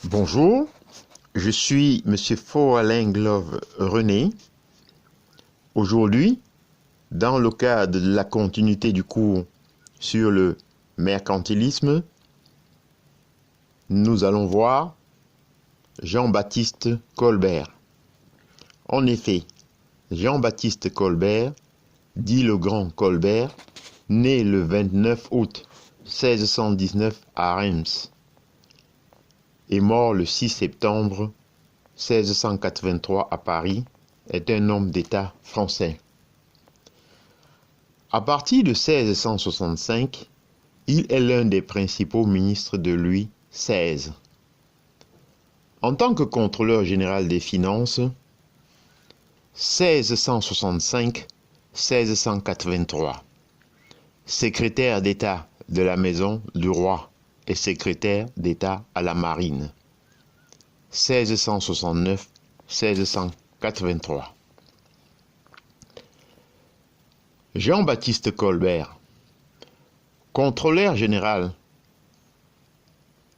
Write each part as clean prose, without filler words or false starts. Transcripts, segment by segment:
Bonjour, je suis Monsieur Alain Glove René. Aujourd'hui, dans le cadre de la continuité du cours sur le mercantilisme, nous allons voir Jean-Baptiste Colbert. En effet, Jean-Baptiste Colbert, dit le Grand Colbert, né le 29 août 1619 à Reims, et mort le 6 septembre 1683 à Paris, est un homme d'État français. À partir de 1665, il est l'un des principaux ministres de Louis XVI. En tant que contrôleur général des finances, 1665-1683, secrétaire d'État de la maison du roi et secrétaire d'État à la marine, 1669-1683. Jean-Baptiste Colbert, contrôleur général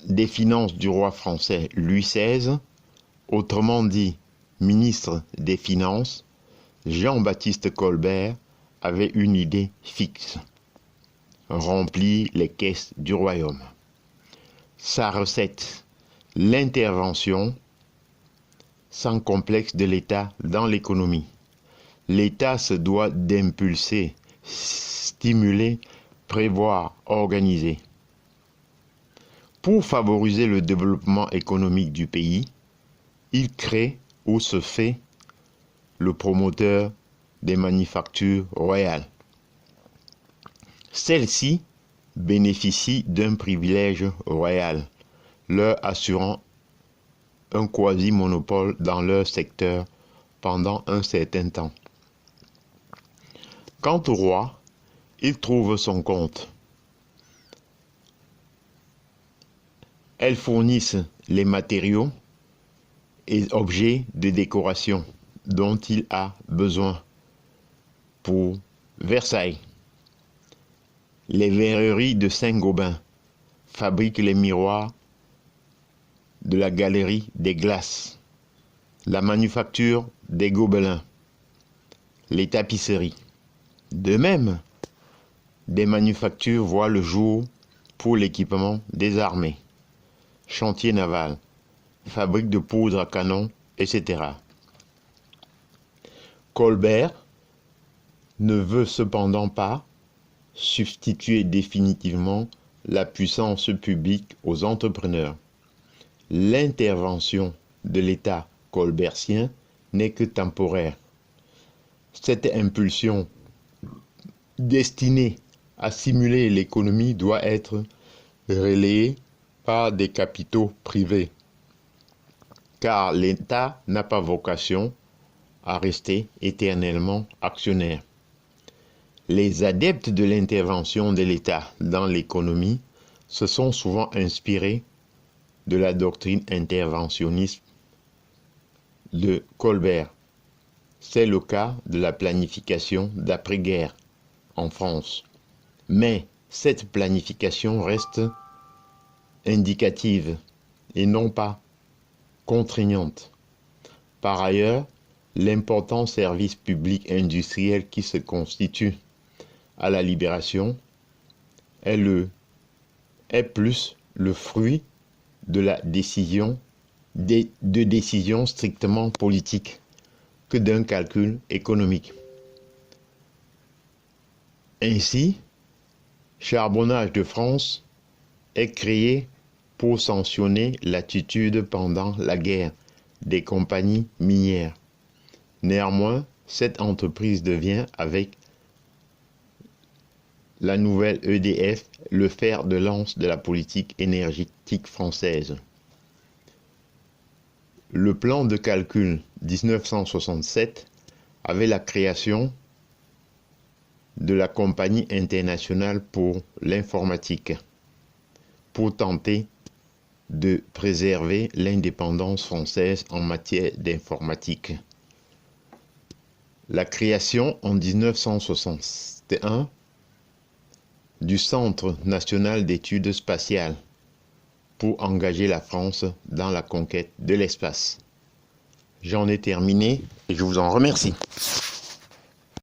des finances du roi français Louis XVI, autrement dit ministre des Finances, Jean-Baptiste Colbert avait une idée fixe: remplir les caisses du royaume. Sa recette, l'intervention sans complexe de l'État dans l'économie. L'État se doit d'impulser, stimuler, prévoir, organiser. Pour favoriser le développement économique du pays, il crée ou se fait le promoteur des manufactures royales. Celles-ci bénéficient d'un privilège royal, leur assurant un quasi-monopole dans leur secteur pendant un certain temps. Quant au roi, il trouve son compte. Elles fournissent les matériaux et objets de décoration dont il a besoin pour Versailles. Les verreries de Saint-Gobain fabriquent les miroirs de la galerie des glaces, la manufacture des gobelins, les tapisseries. De même, des manufactures voient le jour pour l'équipement des armées, chantier naval, fabrique de poudre à canon, etc. Colbert ne veut cependant pas substituer définitivement la puissance publique aux entrepreneurs. L'intervention de l'État colbertien n'est que temporaire. Cette impulsion destinée à stimuler l'économie doit être relayée par des capitaux privés, car l'État n'a pas vocation à rester éternellement actionnaire. Les adeptes de l'intervention de l'État dans l'économie se sont souvent inspirés de la doctrine interventionniste de Colbert. C'est le cas de la planification d'après-guerre en France. Mais cette planification reste indicative et non pas contraignante. Par ailleurs, l'important service public industriel qui se constitue à la libération est plus le fruit de la décision de décisions strictement politiques que d'un calcul économique. Ainsi, Charbonnage de France est créé pour sanctionner l'attitude pendant la guerre des compagnies minières. Néanmoins, cette entreprise devient, avec la nouvelle EDF, le fer de lance de la politique énergétique française. Le plan de calcul 1967 avait la création de la Compagnie internationale pour l'informatique, pour tenter de préserver l'indépendance française en matière d'informatique. La création en 1961 du Centre national d'études spatiales pour engager la France dans la conquête de l'espace. J'en ai terminé et je vous en remercie.